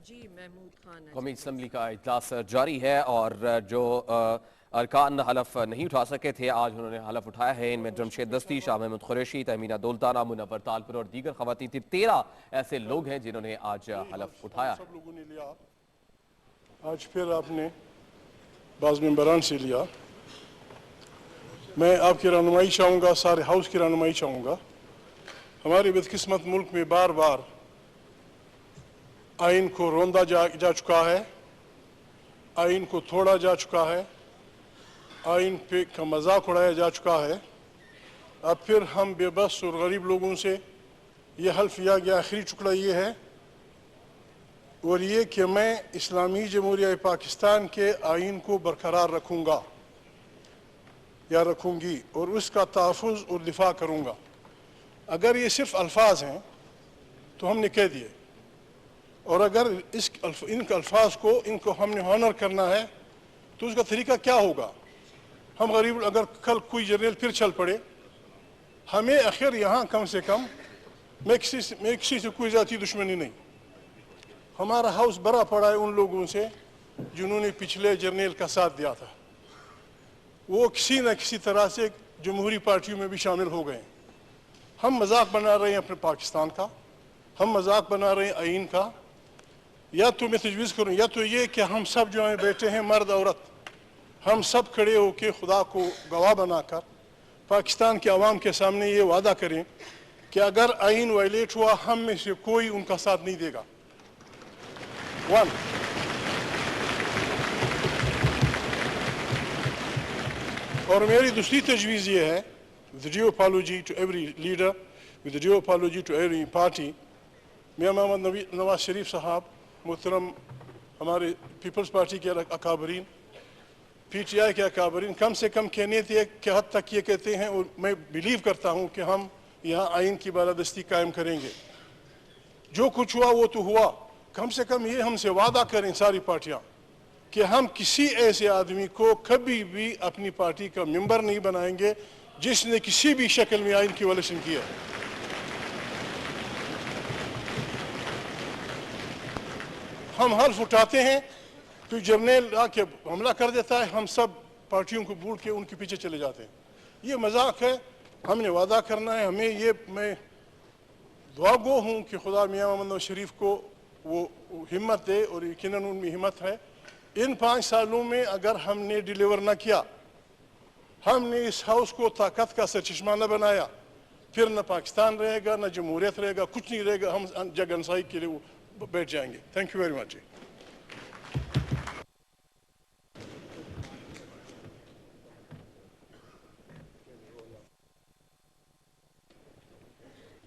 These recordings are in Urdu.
جی محمود خان قومی اسمبلی کا اجلاس جاری ہے اور جو ارکان حلف نہیں اٹھا سکے تھے آج انہوں نے حلف اٹھایا ہے. ان میں جمشید دستی، شاہ محمود قریشی، تہمینہ دولتانہ، منور تالپور اور دیگر خواتین تھی. 13 ایسے لوگ ہیں جنہوں نے آج حلف اٹھایا ہے. سب لوگوں نے لیا. آج پھر آپ نے بعض ممبران سے لیا. میں آپ کی رہنمائی چاہوں گا، سارے ہاؤس کی رہنمائی چاہوں گا. ہمارے بدقسمت ملک میں بار بار آئین کو روندا جا چکا ہے، آئین کو توڑا جا چکا ہے، آئین پہ کا مذاق اڑایا جا چکا ہے. اب پھر ہم بے بس اور غریب لوگوں سے یہ حلف لیا گیا. آخری ٹکڑا یہ ہے اور یہ کہ میں اسلامی جمہوریہ پاکستان کے آئین کو برقرار رکھوں گا یا رکھوں گی اور اس کا تحفظ اور دفاع کروں گا. اگر یہ صرف الفاظ ہیں تو ہم نے کہہ دیے، اور اگر ان الفاظ کو ہم نے ہانر کرنا ہے تو اس کا طریقہ کیا ہوگا؟ ہم غریب، اگر کل کوئی جرنیل پھر چل پڑے، ہمیں آخر یہاں کم سے کم میں کسی سے کوئی ذاتی دشمنی نہیں. ہمارا ہاؤس بھرا پڑا ہے ان لوگوں سے جنہوں نے پچھلے جرنیل کا ساتھ دیا تھا. وہ کسی نہ کسی طرح سے جمہوری پارٹیوں میں بھی شامل ہو گئے. ہم مذاق بنا رہے ہیں اپنے پاکستان کا، ہم مذاق بنا رہے ہیں آئین کا. یا تو میں تجویز کروں، یا تو یہ کہ ہم سب جو ہیں بیٹھے ہیں، مرد عورت، ہم سب کھڑے ہو کے خدا کو گواہ بنا کر پاکستان کے عوام کے سامنے یہ وعدہ کریں کہ اگر آئین وائلیٹ ہوا ہم میں سے کوئی ان کا ساتھ نہیں دے گا. اور میری دوسری تجویز یہ ہے، with due apology to every leader, with due apology to every party، میاں محمد نواز شریف صاحب، محترم ہمارے پیپلز پارٹی کے اکابرین، پی ٹی آئی کے اکابرین، کم سے کم کہنے تھے کہ حد تک یہ کہتے ہیں، اور میں بلیو کرتا ہوں کہ ہم یہاں آئین کی بالادستی قائم کریں گے. جو کچھ ہوا وہ تو ہوا، کم سے کم یہ ہم سے وعدہ کریں ساری پارٹیاں کہ ہم کسی ایسے آدمی کو کبھی بھی اپنی پارٹی کا ممبر نہیں بنائیں گے جس نے کسی بھی شکل میں آئین کی وائلیشن کی ہے. ہم حلف اٹھاتے ہیں تو جرنیل آ کے حملہ کر دیتا ہے، ہم سب پارٹیوں کو بھول کے ان کے پیچھے چلے جاتے ہیں. یہ مذاق ہے. ہم نے وعدہ کرنا ہے. میں دعا گو ہوں کہ خدا میاں محمد نواز شریف کو وہ ہمت دے، اور یقیناً ان میں ہمت ہے. ان 5 سالوں میں اگر ہم نے ڈیلیور نہ کیا، ہم نے اس ہاؤس کو طاقت کا سرچشمہ نہ بنایا، پھر نہ پاکستان رہے گا، نہ جمہوریت رہے گا، کچھ نہیں رہے گا. ہم جگ انسائی کے لیے بیٹھ جائیں گے. Thank you very much.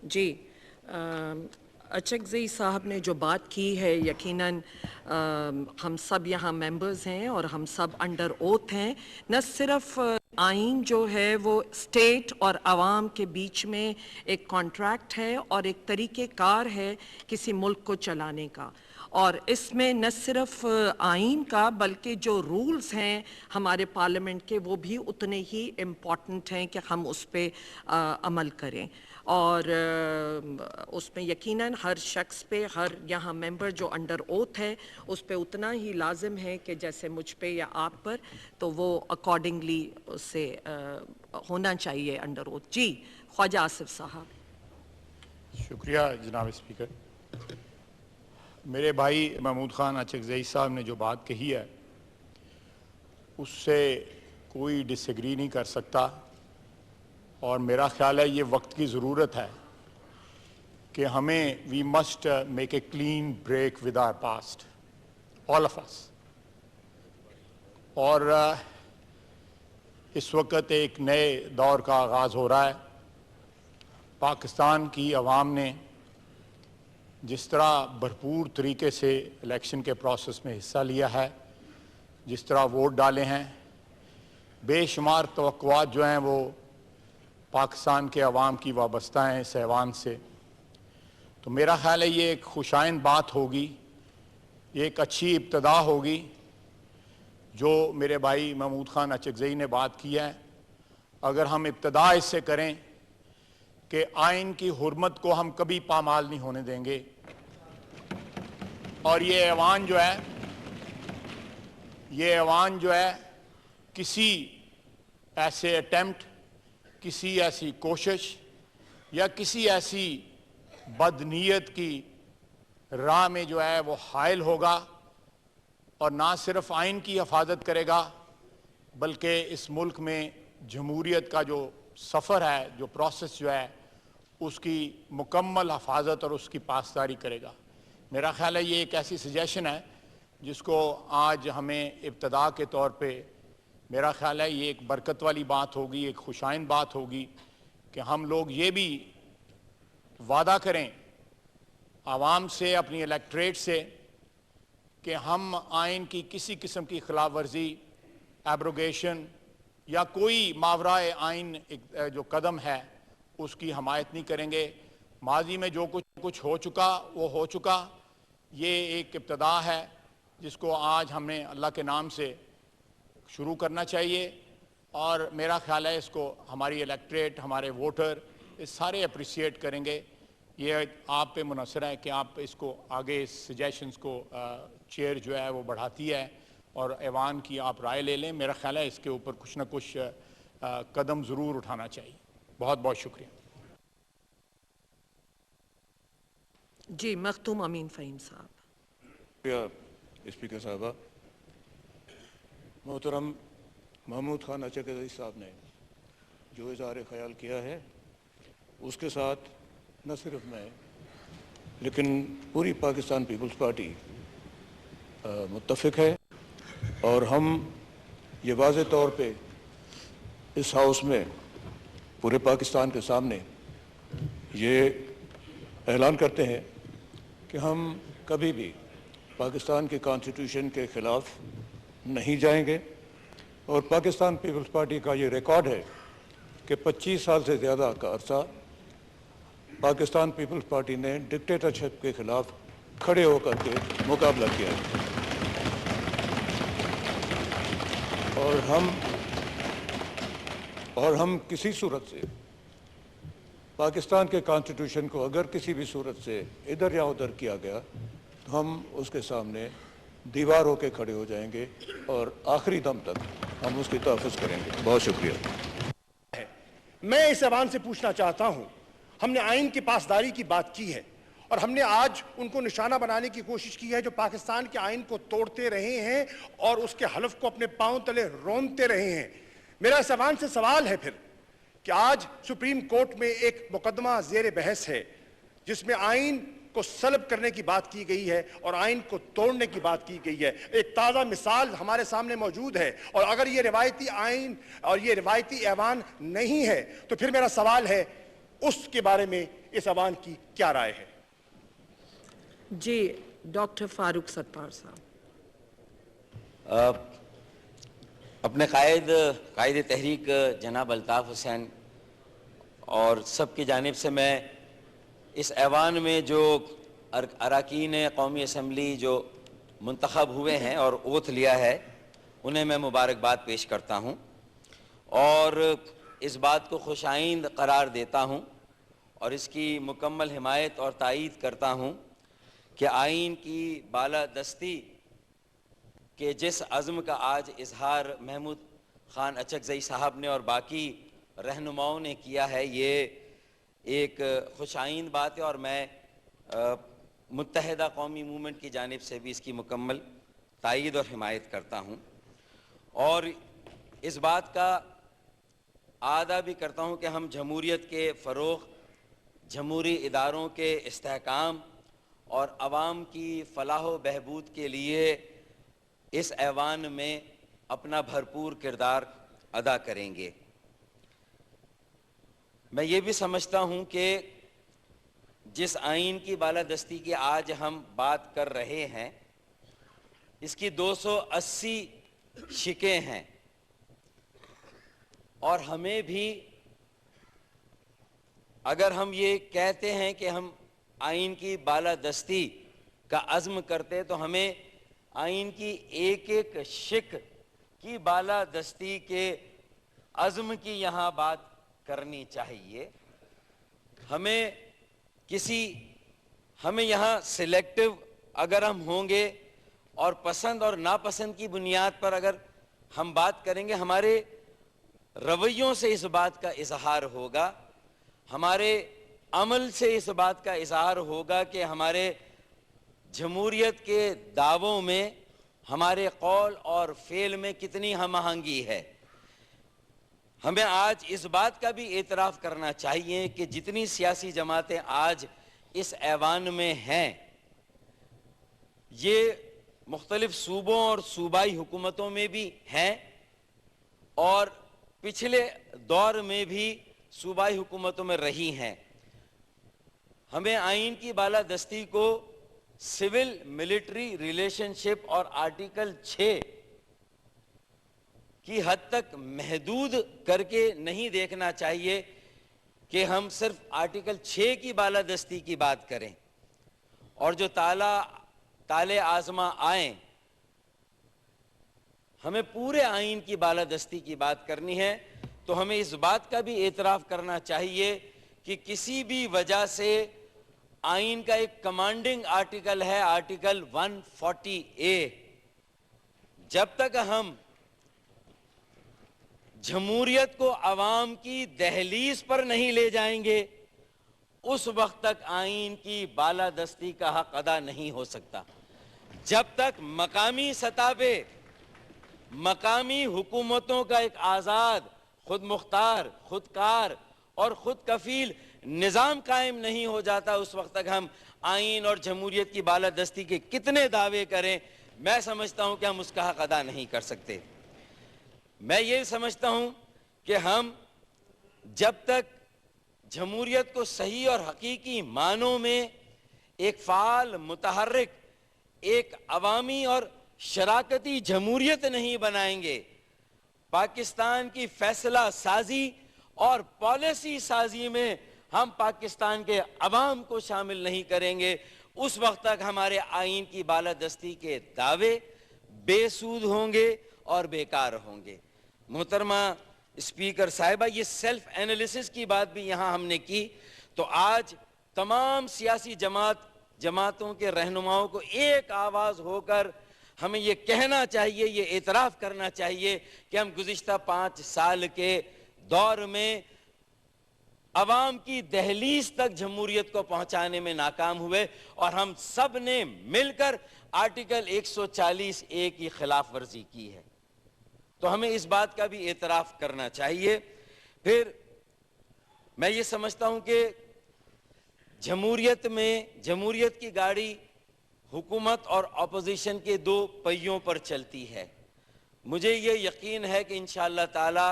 جی اچکزئی صاحب نے جو بات کی ہے، یقیناً ہم سب یہاں ممبرز ہیں اور ہم سب انڈر اوتھ ہیں. نہ صرف آئین جو ہے وہ اسٹیٹ اور عوام کے بیچ میں ایک کانٹریکٹ ہے اور ایک طریقہ کار ہے کسی ملک کو چلانے کا، اور اس میں نہ صرف آئین کا بلکہ جو رولز ہیں ہمارے پارلیمنٹ کے وہ بھی اتنے ہی امپورٹنٹ ہیں کہ ہم اس پہ عمل کریں. اور اس میں یقیناً ہر شخص پہ، ہر یہاں ممبر جو انڈر اوتھ ہے اس پہ اتنا ہی لازم ہے کہ جیسے مجھ پہ یا آپ پر، تو وہ اکارڈنگلی اس سے ہونا چاہیے انڈر اوتھ. جی خواجہ آصف صاحب. شکریہ جناب اسپیکر. میرے بھائی محمود خان اچکزئی صاحب نے جو بات کہی ہے اس سے کوئی ڈس ایگری نہیں کر سکتا، اور میرا خیال ہے یہ وقت کی ضرورت ہے کہ ہمیں we must make a clean break with our past, all of us. اور اس وقت ایک نئے دور کا آغاز ہو رہا ہے. پاکستان کی عوام نے جس طرح بھرپور طریقے سے الیکشن کے پروسیس میں حصہ لیا ہے، جس طرح ووٹ ڈالے ہیں، بے شمار توقعات جو ہیں وہ پاکستان کے عوام کی وابستہ ہیں اس ایوان سے. تو میرا خیال ہے یہ ایک خوشائند بات ہوگی، یہ ایک اچھی ابتدا ہوگی جو میرے بھائی محمود خان اچکزئی نے بات کی ہے. اگر ہم ابتدا اس سے کریں کہ آئین کی حرمت کو ہم کبھی پامال نہیں ہونے دیں گے، اور یہ ایوان جو ہے کسی ایسے اٹیمپٹ، کسی ایسی کوشش یا کسی ایسی بدنیت کی راہ میں جو ہے وہ حائل ہوگا، اور نہ صرف آئین کی حفاظت کرے گا بلکہ اس ملک میں جمہوریت کا جو سفر ہے، جو پروسیس جو ہے، اس کی مکمل حفاظت اور اس کی پاسداری کرے گا۔ میرا خیال ہے یہ ایک ایسی سجیشن ہے جس کو آج ہمیں ابتدا کے طور پہ میرا خیال ہے یہ ایک برکت والی بات ہوگی، ایک خوشائند بات ہوگی کہ ہم لوگ یہ بھی وعدہ کریں عوام سے، اپنی الیکٹریٹ سے، کہ ہم آئین کی کسی قسم کی خلاف ورزی، ایبروگیشن یا کوئی ماورائے آئین جو قدم ہے اس کی حمایت نہیں کریں گے۔ ماضی میں جو کچھ ہو چکا وہ ہو چکا، یہ ایک ابتدا ہے جس کو آج ہمیں اللہ کے نام سے شروع کرنا چاہیے، اور میرا خیال ہے اس کو ہماری الیکٹریٹ، ہمارے ووٹر اس سارے اپریشیٹ کریں گے۔ یہ آپ پہ منحصر ہے کہ آپ اس کو آگے اس سجیشنز کو چیئر جو ہے وہ بڑھاتی ہے اور ایوان کی آپ رائے لے لیں۔ میرا خیال ہے اس کے اوپر کچھ نہ کچھ قدم ضرور اٹھانا چاہیے۔ بہت بہت شکریہ۔ جی مختوم امین فہیم صاحب۔ اسپیکر صاحبہ، محترم محمود خان اچکزئی صاحب نے جو اظہار خیال کیا ہے اس کے ساتھ نہ صرف میں لیکن پوری پاکستان پیپلز پارٹی متفق ہے، اور ہم یہ واضح طور پہ اس ہاؤس میں پورے پاکستان کے سامنے یہ اعلان کرتے ہیں کہ ہم کبھی بھی پاکستان کے کانسٹیٹیوشن کے خلاف نہیں جائیں گے، اور پاکستان پیپلز پارٹی کا یہ ریکارڈ ہے کہ 25 سال سے زیادہ کا عرصہ پاکستان پیپلز پارٹی نے ڈکٹیٹرشپ کے خلاف کھڑے ہو کر کے مقابلہ کیا ہے، اور ہم کسی صورت سے پاکستان کے کانسٹیٹیوشن کو اگر کسی بھی صورت سے ادھر یا ادھر کیا گیا تو ہم اس کے سامنے دیوار ہو کے کھڑے ہو جائیں گے اور آخری دم تک ہم اس کی تحفظ کریں گے۔ بہت شکریہ۔ میں اس ایوان سے پوچھنا چاہتا ہوں، ہم نے آئین کی پاسداری کی بات کی ہے اور ہم نے آج ان کو نشانہ بنانے کی کوشش کی ہے جو پاکستان کے آئین کو توڑتے رہے ہیں اور اس کے حلف کو اپنے پاؤں تلے رونتے رہے ہیں۔ میرا اس ایوان سے سوال ہے پھر کہ آج سپریم کورٹ میں ایک مقدمہ زیر بحث ہے جس میں آئین کو سلب کرنے کی بات کی گئی ہے اور آئین کو توڑنے کی بات کی گئی ہے۔ ایک تازہ مثال ہمارے سامنے موجود ہے، اور اگر یہ روایتی آئین اور یہ روایتی ایوان نہیں ہے تو پھر میرا سوال ہے اس کے بارے میں اس ایوان کی کیا رائے ہے؟ جی ڈاکٹر فاروق ستار صاحب۔ اپنے قائد تحریک جناب الطاف حسین اور سب کی جانب سے میں اس ایوان میں جو اراکین قومی اسمبلی جو منتخب ہوئے ہیں اور اوتھ لیا ہے انہیں میں مبارکباد پیش کرتا ہوں، اور اس بات کو خوش آئند قرار دیتا ہوں اور اس کی مکمل حمایت اور تائید کرتا ہوں کہ آئین کی بالادستی کہ جس عزم کا آج اظہار محمود خان اچکزئی صاحب نے اور باقی رہنماؤں نے کیا ہے، یہ ایک خوش آئند بات ہے، اور میں متحدہ قومی موومنٹ کی جانب سے بھی اس کی مکمل تائید اور حمایت کرتا ہوں، اور اس بات کا اعادہ بھی کرتا ہوں کہ ہم جمہوریت کے فروغ، جمہوری اداروں کے استحکام اور عوام کی فلاح و بہبود کے لیے اس ایوان میں اپنا بھرپور کردار ادا کریں گے۔ میں یہ بھی سمجھتا ہوں کہ جس آئین کی بالادستی کی آج ہم بات کر رہے ہیں اس کی 280 شکیں ہیں، اور ہمیں بھی اگر ہم یہ کہتے ہیں کہ ہم آئین کی بالادستی کا عزم کرتے تو ہمیں آئین کی ایک ایک شک کی بالادستی کے عزم کی یہاں بات کرنی چاہیے۔ ہمیں یہاں سلیکٹو اگر ہم ہوں گے اور پسند اور ناپسند کی بنیاد پر اگر ہم بات کریں گے، ہمارے رویوں سے اس بات کا اظہار ہوگا، ہمارے عمل سے اس بات کا اظہار ہوگا کہ ہمارے جمہوریت کے دعووں میں ہمارے قول اور فعل میں کتنی ہم آہنگی ہے۔ ہمیں آج اس بات کا بھی اعتراف کرنا چاہیے کہ جتنی سیاسی جماعتیں آج اس ایوان میں ہیں، یہ مختلف صوبوں اور صوبائی حکومتوں میں بھی ہیں اور پچھلے دور میں بھی صوبائی حکومتوں میں رہی ہیں۔ ہمیں آئین کی بالادستی کو سول ملٹری ریلیشن شپ اور آرٹیکل 6 کی حد تک محدود کر کے نہیں دیکھنا چاہیے کہ ہم صرف آرٹیکل 6 کی بالادستی کی بات کریں اور جو تالے آزما آئیں۔ ہمیں پورے آئین کی بالادستی کی بات کرنی ہے، تو ہمیں اس بات کا بھی اعتراف کرنا چاہیے کہ کسی بھی وجہ سے آئین کا ایک کمانڈنگ آرٹیکل ہے، آرٹیکل 140A، جب تک ہم جمہوریت کو عوام کی دہلیز پر نہیں لے جائیں گے، اس وقت تک آئین کی بالادستی کا حق ادا نہیں ہو سکتا۔ جب تک مقامی سطح پہ مقامی حکومتوں کا ایک آزاد، خود مختار، خودکار اور خود کفیل نظام قائم نہیں ہو جاتا، اس وقت تک ہم آئین اور جمہوریت کی بالادستی کے کتنے دعوے کریں، میں سمجھتا ہوں کہ ہم اس کا حق ادا نہیں کر سکتے۔ میں یہ سمجھتا ہوں کہ ہم جب تک جمہوریت کو صحیح اور حقیقی معنوں میں ایک فعال، متحرک، ایک عوامی اور شراکتی جمہوریت نہیں بنائیں گے، پاکستان کی فیصلہ سازی اور پالیسی سازی میں ہم پاکستان کے عوام کو شامل نہیں کریں گے، اس وقت تک ہمارے آئین کی بالادستی کے دعوے بے سود ہوں گے اور بیکار ہوں گے۔ محترمہ اسپیکر صاحبہ، یہ سیلف اینالیسس کی بات بھی یہاں ہم نے کی، تو آج تمام سیاسی جماعتوں کے رہنماؤں کو ایک آواز ہو کر ہمیں یہ کہنا چاہیے، یہ اعتراف کرنا چاہیے کہ ہم گزشتہ 5 سال کے دور میں عوام کی دہلیز تک جمہوریت کو پہنچانے میں ناکام ہوئے اور ہم سب نے مل کر آرٹیکل 140A کی خلاف ورزی کی ہے، تو ہمیں اس بات کا بھی اعتراف کرنا چاہیے۔ پھر میں یہ سمجھتا ہوں کہ جمہوریت کی گاڑی حکومت اور اپوزیشن کے 2 پہیوں پر چلتی ہے۔ مجھے یہ یقین ہے کہ انشاءاللہ تعالی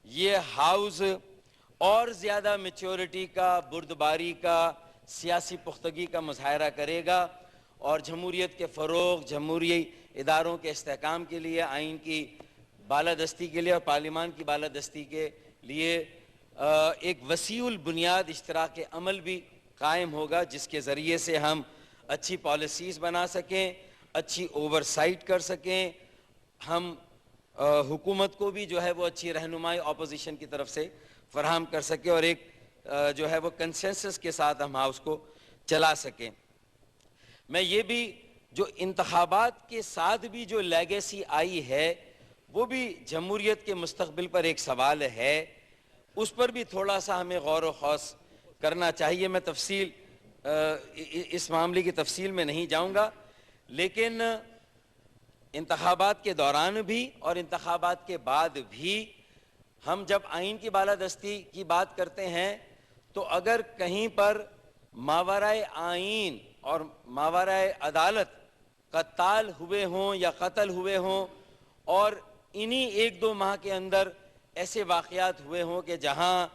یہ ہاؤس اور زیادہ میچورٹی کا، بردباری کا، سیاسی پختگی کا مظاہرہ کرے گا اور جمہوریت کے فروغ، جمہوری اداروں کے استحکام کے لیے، آئین کی بالادستی کے لیے اور پارلیمان کی بالادستی کے لیے ایک وسیع البنیاد اشتراک عمل بھی قائم ہوگا، جس کے ذریعے سے ہم اچھی پالیسیز بنا سکیں، اچھی اوورسائٹ کر سکیں، ہم حکومت کو بھی جو ہے وہ اچھی رہنمائی اپوزیشن کی طرف سے فراہم کر سکیں اور ایک جو ہے وہ کنسنسس کے ساتھ ہم ہاؤس کو چلا سکیں۔ میں یہ بھی جو انتخابات کے ساتھ بھی جو لیگیسی آئی ہے، وہ بھی جمہوریت کے مستقبل پر ایک سوال ہے، اس پر بھی تھوڑا سا ہمیں غور و خوض کرنا چاہیے۔ میں اس معاملے کی تفصیل میں نہیں جاؤں گا، لیکن انتخابات کے دوران بھی اور انتخابات کے بعد بھی ہم جب آئین کی بالادستی کی بات کرتے ہیں تو اگر کہیں پر ماورائے آئین اور ماورائے عدالت قتال ہوئے ہوں یا قتل ہوئے ہوں اور انہی 1-2 ماہ کے اندر ایسے واقعات ہوئے ہوں کہ جہاں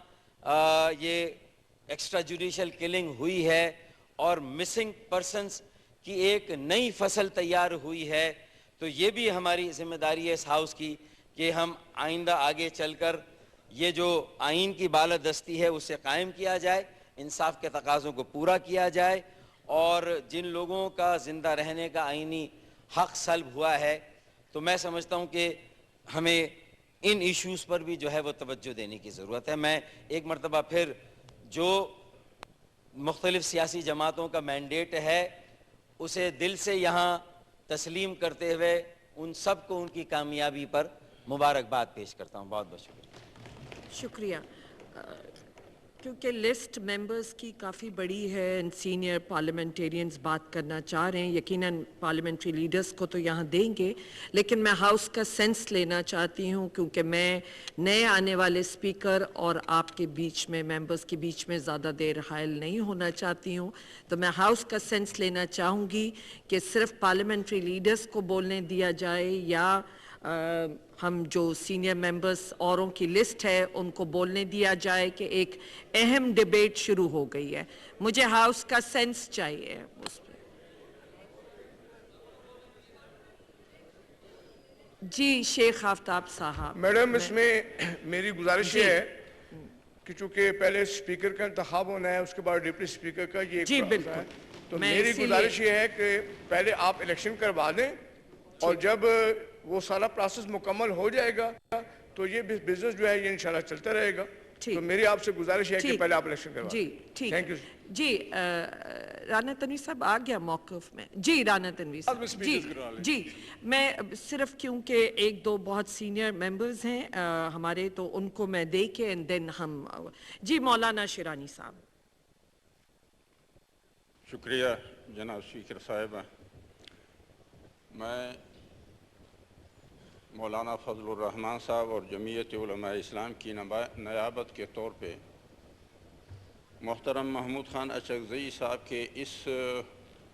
یہ ایکسٹرا جوڈیشل کلنگ ہوئی ہے اور مسنگ پرسنز کی ایک نئی فصل تیار ہوئی ہے، تو یہ بھی ہماری ذمہ داری ہے اس ہاؤس کی کہ ہم آئندہ آگے چل کر یہ جو آئین کی بالادستی ہے اسے قائم کیا جائے، انصاف کے تقاضوں کو پورا کیا جائے اور جن لوگوں کا زندہ رہنے کا آئینی حق سلب ہوا ہے، تو میں سمجھتا ہوں کہ ہمیں ان ایشوز پر بھی جو ہے وہ توجہ دینے کی ضرورت ہے۔ میں ایک مرتبہ پھر جو مختلف سیاسی جماعتوں کا مینڈیٹ ہے اسے دل سے یہاں تسلیم کرتے ہوئے ان سب کو ان کی کامیابی پر مبارکباد پیش کرتا ہوں. بہت بہت شکریہ. شکریہ. کیونکہ لسٹ ممبرز کی کافی بڑی ہے، سینئر پارلیمنٹیرینز بات کرنا چاہ رہے ہیں، یقیناً پارلیمنٹری لیڈرز کو تو یہاں دیں گے، لیکن میں ہاؤس کا سینس لینا چاہتی ہوں کیونکہ میں نئے آنے والے سپیکر اور آپ کے بیچ میں ممبرز کے بیچ میں زیادہ دیر حائل نہیں ہونا چاہتی ہوں. تو میں ہاؤس کا سینس لینا چاہوں گی کہ صرف پارلیمنٹری لیڈرز کو بولنے دیا جائے یا ہم جو سینئر ممبرز اوروں کی لسٹ ہے ان کو بولنے دیا جائے کہ ایک اہم ڈیبیٹ شروع ہو گئی ہے. مجھے ہاؤس کا سینس چاہیے اس پہ. جی شیخ آفتاب صاحب. میڈم اس میں میری گزارش یہ ہے کہ چونکہ پہلے سپیکر کا انتخاب ہونا ہے، اس کے بعد ڈپٹی سپیکر کا یہ جی پروسیس ہے، بالکل. تو میری گزارش یہ ہے کہ پہلے آپ الیکشن کروا دیں اور جب وہ سارا پروسیس مکمل ہو جائے گا تو یہ بزنس جو ہے یہ انشاءاللہ چلتا رہے گا. تو میری آپ سے گزارش ہے کہ پہلے آپ الیکشن کروا دیں. جی ٹھیک. Thank you. جی رانا تنویر صاحب آ گیا موقف میں. جی رانا تنویر صاحب. جی میں صرف کیونکہ ایک دو بہت سینئر ممبرز ہیں ہمارے، تو ان کو میں دے کے اینڈ دین ہم. جی مولانا شیرانی صاحب. شکریہ جناب اسپیکر صاحبہ. میں مولانا فضل الرحمان صاحب اور جمعیت علماء اسلام کی نیابت کے طور پہ محترم محمود خان اچکزئی صاحب کے اس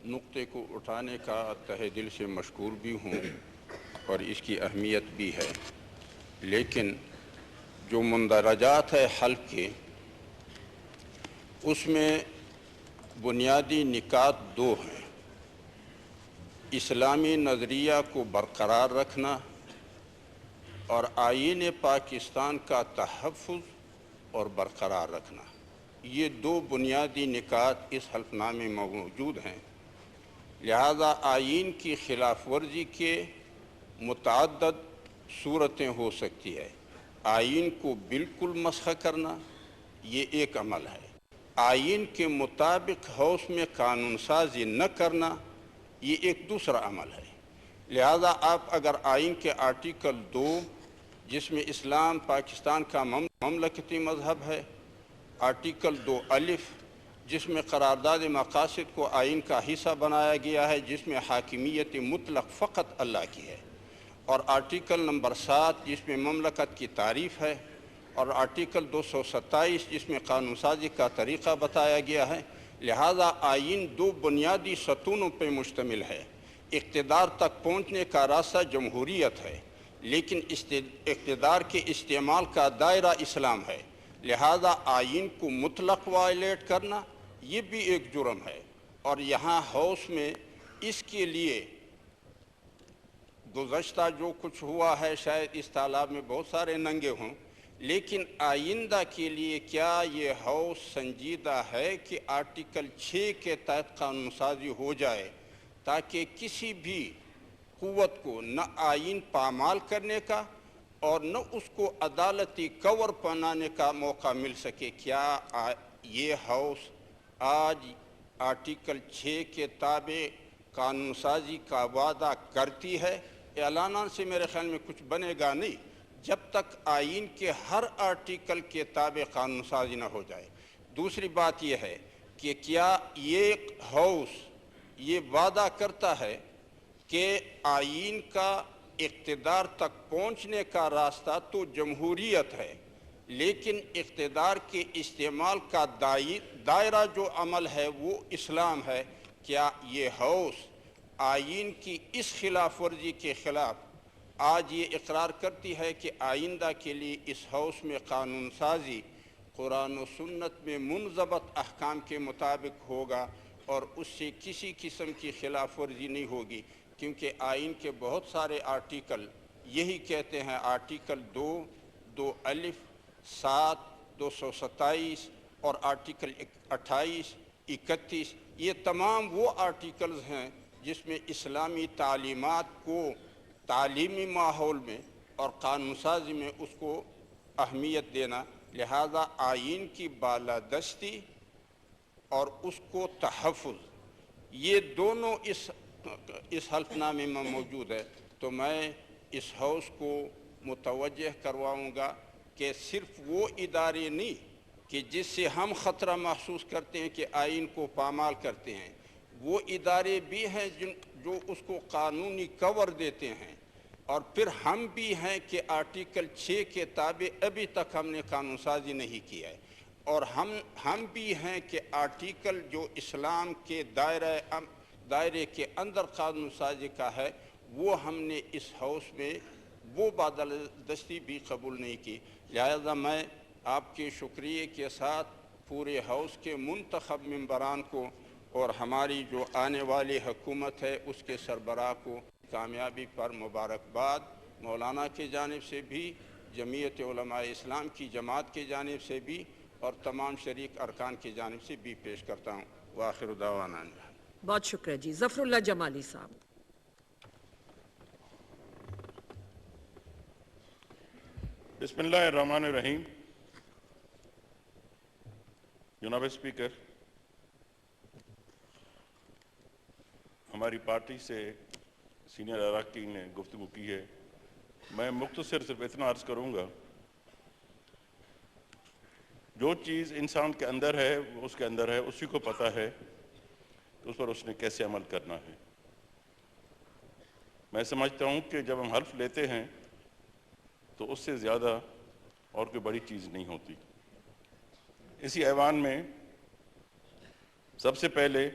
نقطے کو اٹھانے کا تہہ دل سے مشکور بھی ہوں اور اس کی اہمیت بھی ہے، لیکن جو مندرجات ہے حلف کے اس میں بنیادی نکات دو ہیں: اسلامی نظریہ کو برقرار رکھنا اور آئین پاکستان کا تحفظ اور برقرار رکھنا. یہ دو بنیادی نکات اس حلف نامے میں موجود ہیں. لہذا آئین کی خلاف ورزی کے متعدد صورتیں ہو سکتی ہے. آئین کو بالکل مسخ کرنا یہ ایک عمل ہے، آئین کے مطابق ہاؤس میں قانون سازی نہ کرنا یہ ایک دوسرا عمل ہے. لہذا آپ اگر آئین کے آرٹیکل 2 جس میں اسلام پاکستان کا مملکتی مذہب ہے، آرٹیکل 2 الف جس میں قرارداد مقاصد کو آئین کا حصہ بنایا گیا ہے، جس میں حاکمیت مطلق فقط اللہ کی ہے، اور آرٹیکل نمبر 7 جس میں مملکت کی تعریف ہے، اور آرٹیکل 227 جس میں قانون سازی کا طریقہ بتایا گیا ہے. لہذا آئین دو بنیادی ستونوں پہ مشتمل ہے. اقتدار تک پہنچنے کا راستہ جمہوریت ہے، لیکن اقتدار کے استعمال کا دائرہ اسلام ہے. لہذا آئین کو مطلق وائلیٹ کرنا یہ بھی ایک جرم ہے. اور یہاں ہاؤس میں اس کے لیے گزشتہ جو کچھ ہوا ہے، شاید اس تالاب میں بہت سارے ننگے ہوں، لیکن آئندہ کے لیے کیا یہ ہاؤس سنجیدہ ہے کہ آرٹیکل 6 کے تحت قانون سازی ہو جائے تاکہ کسی بھی قوت کو نہ آئین پامال کرنے کا اور نہ اس کو عدالتی کور پہنانے کا موقع مل سکے؟ کیا یہ ہاؤس آج آرٹیکل 6 کے تابع قانون سازی کا وعدہ کرتی ہے؟ اعلاناً سے میرے خیال میں کچھ بنے گا نہیں جب تک آئین کے ہر آرٹیکل کے تابع قانون سازی نہ ہو جائے. دوسری بات یہ ہے کہ کیا یہ ہاؤس یہ وعدہ کرتا ہے کہ آئین کا اقتدار تک پہنچنے کا راستہ تو جمہوریت ہے، لیکن اقتدار کے استعمال کا دائرہ جو عمل ہے وہ اسلام ہے؟ کیا یہ ہاؤس آئین کی اس خلاف ورزی کے خلاف آج یہ اقرار کرتی ہے کہ آئندہ کے لیے اس ہاؤس میں قانون سازی قرآن و سنت میں منضبط احکام کے مطابق ہوگا اور اس سے کسی قسم کی خلاف ورزی نہیں ہوگی؟ کیونکہ آئین کے بہت سارے آرٹیکل یہی کہتے ہیں. آرٹیکل 2 الف 7 227 اور آرٹیکل 28 31 یہ تمام وہ آرٹیکلز ہیں جس میں اسلامی تعلیمات کو تعلیمی ماحول میں اور قانون سازی میں اس کو اہمیت دینا. لہذا آئین کی بالادستی اور اس کو تحفظ یہ دونوں اس حلف نامے میں موجود ہے. تو میں اس ہاؤس کو متوجہ کرواؤں گا کہ صرف وہ ادارے نہیں کہ جس سے ہم خطرہ محسوس کرتے ہیں کہ آئین کو پامال کرتے ہیں، وہ ادارے بھی ہیں جو اس کو قانونی کور دیتے ہیں، اور پھر ہم بھی ہیں کہ آرٹیکل 6 کے تابع ابھی تک ہم نے قانون سازی نہیں کیا ہے، اور ہم بھی ہیں کہ آرٹیکل جو اسلام کے دائرے کے اندر قانون سازی کا ہے وہ ہم نے اس ہاؤس میں وہ بالادستی بھی قبول نہیں کی. لہذا میں آپ کے شکریہ کے ساتھ پورے ہاؤس کے منتخب ممبران کو اور ہماری جو آنے والی حکومت ہے اس کے سربراہ کو کامیابی پر مبارکباد مولانا کی جانب سے بھی، جمعیت علماء اسلام کی جماعت کی جانب سے بھی، اور تمام شریک ارکان کی جانب سے بھی پیش کرتا ہوں. وآخر دعوانا. بہت شکریہ جی. ظفر اللہ جمالی صاحب. بسم اللہ الرحمن الرحیم. جناب اسپیکر، ہماری پارٹی سے سینئر اراکین نے گفتگو کی ہے. میں مختصر صرف اتنا عرض کروں گا، جو چیز انسان کے اندر ہے وہ اس کے اندر ہے، اسی کو پتہ ہے تو اس پر اس نے کیسے عمل کرنا ہے. میں سمجھتا ہوں کہ جب ہم حلف لیتے ہیں تو اس سے زیادہ اور کوئی بڑی چیز نہیں ہوتی. اسی ایوان میں سب سے پہلے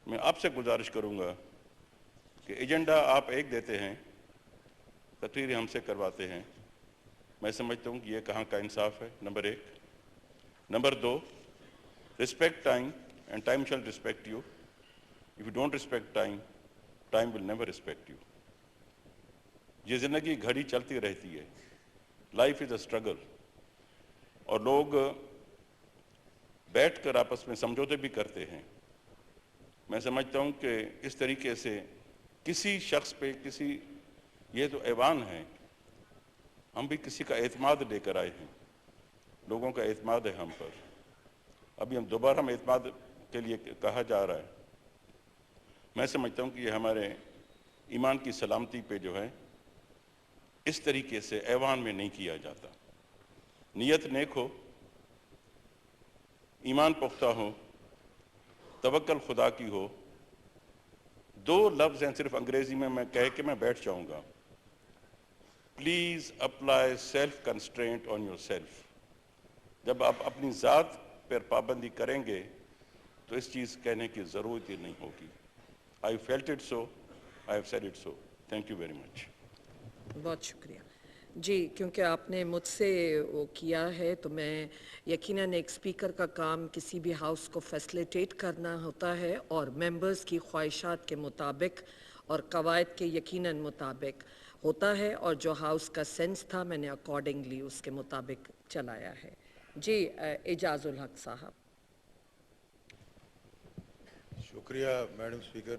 میں آپ سے گزارش کروں گا کہ ایجنڈا آپ ایک دیتے ہیں، تقریر ہم سے کرواتے ہیں. میں سمجھتا ہوں کہ یہ کہاں کا انصاف ہے، number 1. Number 2، respect time and time shall respect you. If you don't respect time, time will never respect you. یہ زندگی گھڑی چلتی رہتی ہے، لائف از اے اسٹرگل، اور لوگ بیٹھ کر آپس میں سمجھوتے بھی کرتے ہیں. میں سمجھتا ہوں کہ اس طریقے سے کسی شخص پہ یہ تو ایوان ہے، ہم بھی کسی کا اعتماد لے کر آئے ہیں، لوگوں کا اعتماد ہے ہم پر. ابھی ہم دوبارہ اعتماد کے لیے کہا جا رہا ہے. میں سمجھتا ہوں کہ یہ ہمارے ایمان کی سلامتی پہ جو ہے اس طریقے سے ایوان میں نہیں کیا جاتا. نیت نیک ہو، ایمان پختہ ہو، توکل خدا کی ہو. 2 لفظ ہیں صرف انگریزی میں کہہ کے میں بیٹھ جاؤں گا. Please apply self constraint on yourself. جب آپ اپنی ذات پر پابندی کریں گے تو اس چیز کہنے کی ضرورت ہی نہیں ہوگی. I felt it so, I have said it so. Thank you very much. بہت شکریہ جی. کیونکہ آپ نے مجھ سے وہ کیا ہے تو میں یقیناً ایک اسپیکر کا کام کسی بھی ہاؤس کو فیسلیٹیٹ کرنا ہوتا ہے اور ممبرز کی خواہشات کے مطابق اور قواعد کے یقیناً مطابق ہوتا ہے، اور جو ہاؤس کا سینس تھا میں نے اکارڈنگلی اس کے مطابق چلایا ہے. جی اعجاز الحق صاحب. شکریہ میڈم اسپیکر.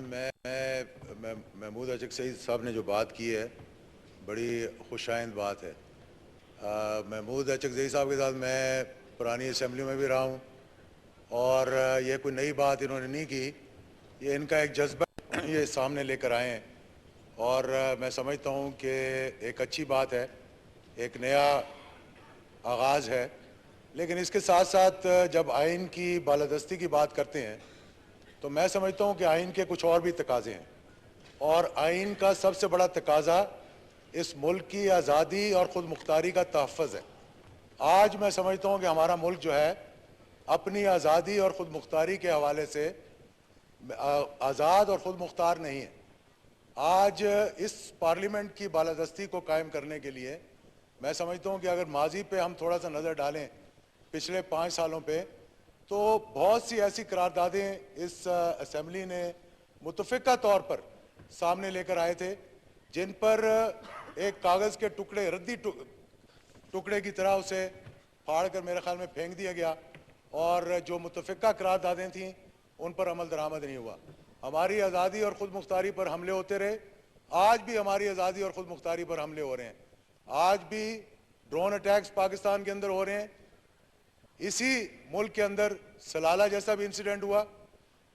میں محمود اچک سعید صاحب نے جو بات کی ہے بڑی خوش آئند بات ہے. محمود اچک سعید صاحب کے ساتھ میں پرانی اسمبلی میں بھی رہا ہوں، اور یہ کوئی نئی بات انہوں نے نہیں کی، یہ ان کا ایک جذبہ یہ سامنے لے کر آئے ہیں، اور میں سمجھتا ہوں کہ ایک اچھی بات ہے، ایک نیا آغاز ہے. لیکن اس کے ساتھ ساتھ جب آئین کی بالادستی کی بات کرتے ہیں تو میں سمجھتا ہوں کہ آئین کے کچھ اور بھی تقاضے ہیں، اور آئین کا سب سے بڑا تقاضا اس ملک کی آزادی اور خود مختاری کا تحفظ ہے. آج میں سمجھتا ہوں کہ ہمارا ملک جو ہے اپنی آزادی اور خود مختاری کے حوالے سے آزاد اور خود مختار نہیں ہے. آج اس پارلیمنٹ کی بالادستی کو قائم کرنے کے لیے میں سمجھتا ہوں کہ اگر ماضی پہ ہم تھوڑا سا نظر ڈالیں پچھلے 5 سالوں پہ، تو بہت سی ایسی قراردادیں اس اسمبلی نے متفقہ طور پر سامنے لے کر آئے تھے جن پر ایک کاغذ کے ٹکڑے، ردی ٹکڑے کی طرح اسے پھاڑ کر میرے خیال میں پھینک دیا گیا، اور جو متفقہ قراردادیں تھیں ان پر عمل درآمد نہیں ہوا. ہماری آزادی اور خود مختاری پر حملے ہوتے رہے. آج بھی ہماری آزادی اور خود مختاری پر حملے ہو رہے ہیں. آج بھی ڈرون اٹیکس پاکستان کے اندر ہو رہے ہیں. اسی ملک کے اندر سلالہ جیسا بھی انسیڈنٹ ہوا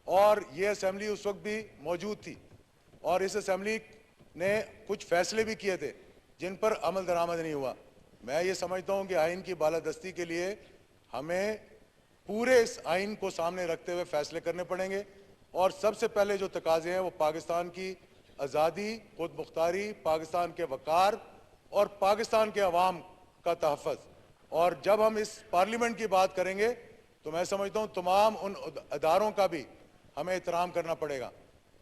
اور یہ اسمبلی اس وقت بھی موجود تھی اور اس اسمبلی نے کچھ فیصلے بھی کیے تھے جن پر عمل درآمد نہیں ہوا. میں یہ سمجھتا ہوں کہ آئین کی بالادستی کے لیے ہمیں پورے اس آئین کو سامنے رکھتے ہوئے فیصلے کرنے پڑیں گے اور سب سے پہلے جو تقاضے ہیں وہ پاکستان کی آزادی, خود مختاری, پاکستان کے وقار اور پاکستان کے عوام کا تحفظ. اور جب ہم اس پارلیمنٹ کی بات کریں گے تو میں سمجھتا ہوں تمام ان اداروں کا بھی ہمیں احترام کرنا پڑے گا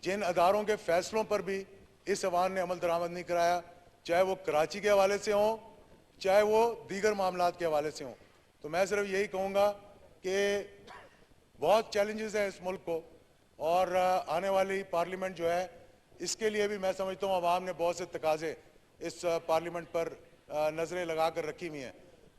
جن اداروں کے فیصلوں پر بھی اس ایوان نے عمل درآمد نہیں کرایا, چاہے وہ کراچی کے حوالے سے ہوں چاہے وہ دیگر معاملات کے حوالے سے ہوں. تو میں صرف یہی کہوں گا کہ بہت چیلنجز ہیں اس ملک کو اور آنے والی پارلیمنٹ جو ہے اس کے لیے بھی میں سمجھتا ہوں عوام نے بہت سے تقاضے اس پارلیمنٹ پر نظریں لگا کر رکھی ہوئی ہیں.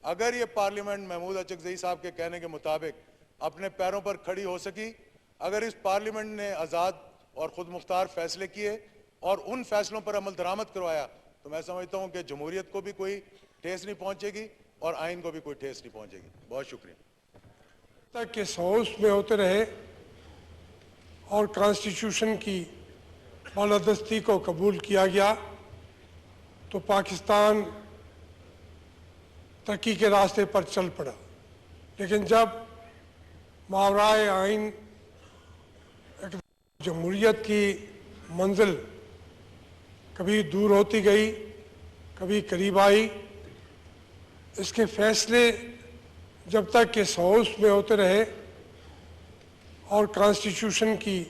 اگر یہ پارلیمنٹ محمود اچکزئی صاحب کے کہنے کے مطابق اپنے پیروں پر کھڑی ہو سکی, اگر اس پارلیمنٹ نے آزاد اور خود مختار فیصلے کیے اور ان فیصلوں پر عمل درآمد کروایا تو میں سمجھتا ہوں کہ جمہوریت کو بھی کوئی ٹھیس نہیں پہنچے گی اور آئین کو بھی کوئی ٹھیس نہیں پہنچے گی. بہت شکریہ. تک کہ ہاؤس میں ہوتے رہے اور کانسٹیٹیوشن کی بالادستی کو قبول کیا گیا تو پاکستان ترقی کے راستے پر چل پڑا. لیکن جب ماورائے آئین جمہوریت کی منزل کبھی دور ہوتی گئی کبھی قریب آئی, اس کے فیصلے جب تک کہ ہاؤس میں ہوتے رہے اور کانسٹیٹیوشن کی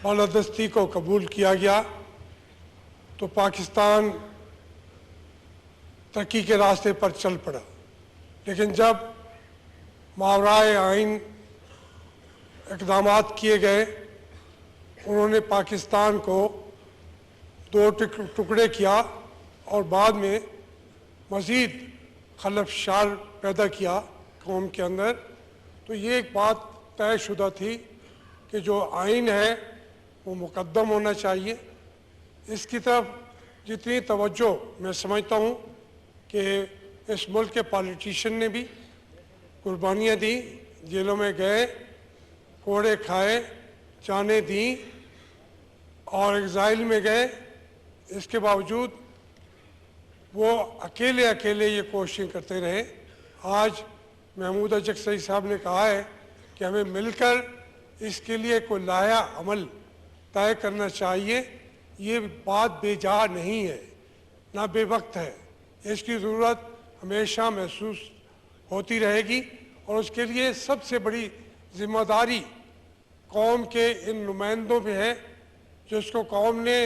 بالادستی کو قبول کیا گیا تو پاکستان ترقی کے راستے پر چل پڑا. لیکن جب ماورائے آئین اقدامات کیے گئے, انہوں نے پاکستان کو دو ٹکڑے کیا اور بعد میں مزید خلفشار پیدا کیا قوم کے اندر, تو یہ ایک بات طے شدہ تھی کہ جو آئین ہے وہ مقدم ہونا چاہیے. اس کی طرف جتنی توجہ میں سمجھتا ہوں کہ اس ملک کے پالیٹیشین نے بھی قربانیاں دیں, جیلوں میں گئے, کوڑے کھائے, جانیں دیں اور ایگزائل میں گئے, اس کے باوجود وہ اکیلے یہ کوششیں کرتے رہے. آج محمود اچکزئی صاحب نے کہا ہے کہ ہمیں مل کر اس کے لیے کوئی لائحہ عمل طے کرنا چاہیے. یہ بات بے جا نہیں ہے, نہ بے وقت ہے. اس کی ضرورت ہمیشہ محسوس ہوتی رہے گی اور اس کے لیے سب سے بڑی ذمہ داری قوم کے ان نمائندوں پہ ہے جس کو قوم نے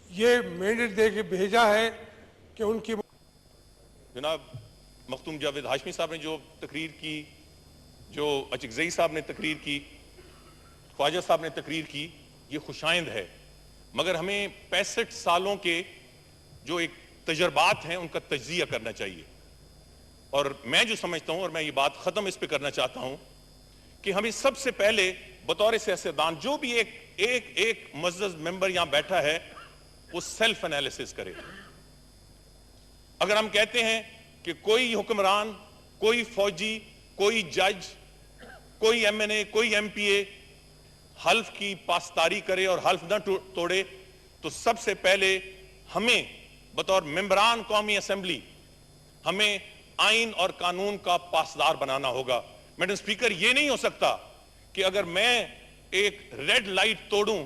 یہ مینڈیٹ دے کے بھیجا ہے کہ ان کی. جناب مختوم جاوید ہاشمی صاحب نے جو تقریر کی, جو اچکزئی صاحب نے تقریر کی, خواجہ صاحب نے تقریر کی, یہ خوشائند ہے, مگر ہمیں 65 سالوں کے جو ایک تجربات ہیں ان کا تجزیہ کرنا چاہیے. اور میں جو سمجھتا ہوں اور میں یہ بات ختم اس پہ کرنا چاہتا ہوں کہ ہمیں سب سے پہلے بطور سیاستدان جو بھی ایک معزز ممبر یہاں بیٹھا ہے وہ سیلف انالیسس کرے. اگر ہم کہتے ہیں کہ کوئی حکمران, کوئی فوجی, کوئی جج, کوئی ایم این اے, کوئی ایم پی اے حلف کی پاسداری کرے اور حلف نہ توڑے, تو سب سے پہلے ہمیں بطور ممبران قومی اسمبلی ہمیں آئین اور قانون کا پاسدار بنانا ہوگا. میڈم سپیکر, یہ نہیں ہو سکتا کہ اگر میں ایک ریڈ لائٹ توڑوں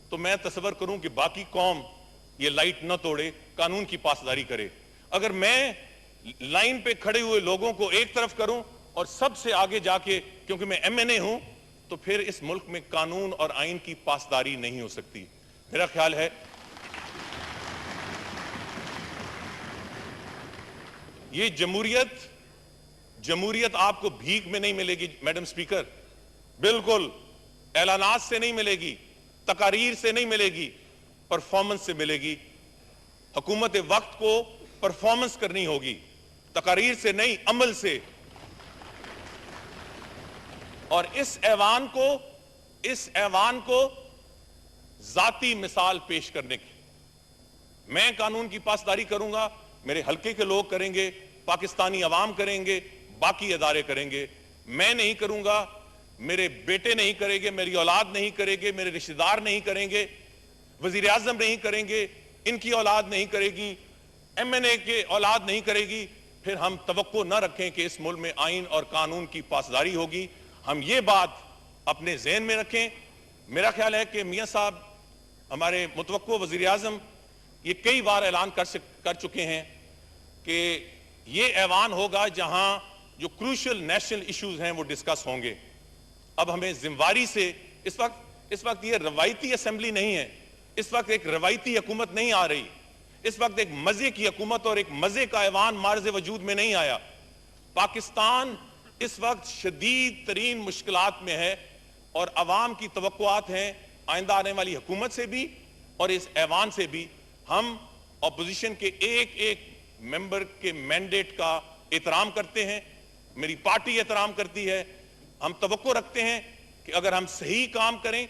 تو میں تصور کروں کہ باقی قوم یہ لائٹ نہ توڑے, قانون کی پاسداری کرے. اگر میں لائن پہ کھڑے ہوئے لوگوں کو ایک طرف کروں اور سب سے آگے جا کے, کیونکہ میں ایم این اے ہوں, تو پھر اس ملک میں قانون اور آئین کی پاسداری نہیں ہو سکتی. میرا خیال ہے یہ جمہوریت آپ کو بھیک میں نہیں ملے گی میڈم سپیکر, بالکل اعلانات سے نہیں ملے گی, تقاریر سے نہیں ملے گی, پرفارمنس سے ملے گی. حکومت وقت کو پرفارمنس کرنی ہوگی, تقاریر سے نہیں, عمل سے. اور اس ایوان کو ذاتی مثال پیش کرنے کی, میں قانون کی پاسداری کروں گا, میرے حلقے کے لوگ کریں گے, پاکستانی عوام کریں گے, باقی ادارے کریں گے. میں نہیں کروں گا, میرے بیٹے نہیں کریں گے, میری اولاد نہیں کرے گے, میرے رشتہ دار نہیں کریں گے, وزیر اعظم نہیں کریں گے, ان کی اولاد نہیں کرے گی, ایم این اے کے اولاد نہیں کرے گی, پھر ہم توقع نہ رکھیں کہ اس ملک میں آئین اور قانون کی پاسداری ہوگی. ہم یہ بات اپنے ذہن میں رکھیں. میرا خیال ہے کہ میاں صاحب ہمارے متوقع وزیر اعظم یہ کئی بار اعلان کر چکے ہیں کہ یہ ایوان ہوگا جہاں جو کروشل نیشنل ایشوز ہیں وہ ڈسکس ہوں گے. اب ہمیں ذمہ سے اس وقت یہ روایتی اسمبلی نہیں ہے, اس وقت ایک روایتی حکومت نہیں آ رہی, اس وقت ایک مزے کی حکومت اور ایک مزے کا ایوان معرض وجود میں نہیں آیا. پاکستان اس وقت شدید ترین مشکلات میں ہے اور عوام کی توقعات ہیں آئندہ آنے والی حکومت سے بھی اور اس ایوان سے بھی. ہم اپوزیشن کے ایک ایک ممبر کے مینڈیٹ کا احترام کرتے ہیں, میری پارٹی احترام کرتی ہے. ہم توقع رکھتے ہیں کہ اگر ہم صحیح کام کریں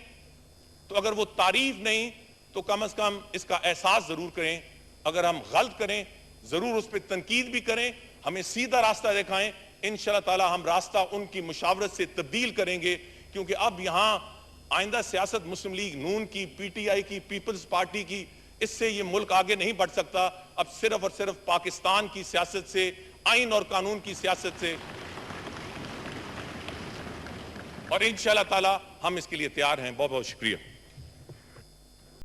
تو اگر وہ تعریف نہیں تو کم از کم اس کا احساس ضرور کریں. اگر ہم غلط کریں ضرور اس پہ تنقید بھی کریں, ہمیں سیدھا راستہ دکھائیں. انشاءاللہ تعالی ہم راستہ ان کی مشاورت سے تبدیل کریں گے, کیونکہ اب یہاں آئندہ سیاست مسلم لیگ نون کی, پی ٹی آئی کی, پیپلز پارٹی کی, اس سے یہ ملک آگے نہیں بڑھ سکتا. اب صرف اور صرف پاکستان کی سیاست سے, آئین اور قانون کی سیاست سے, اور انشاءاللہ تعالی ہم اس کے لیے تیار ہیں. بہت بہت شکریہ.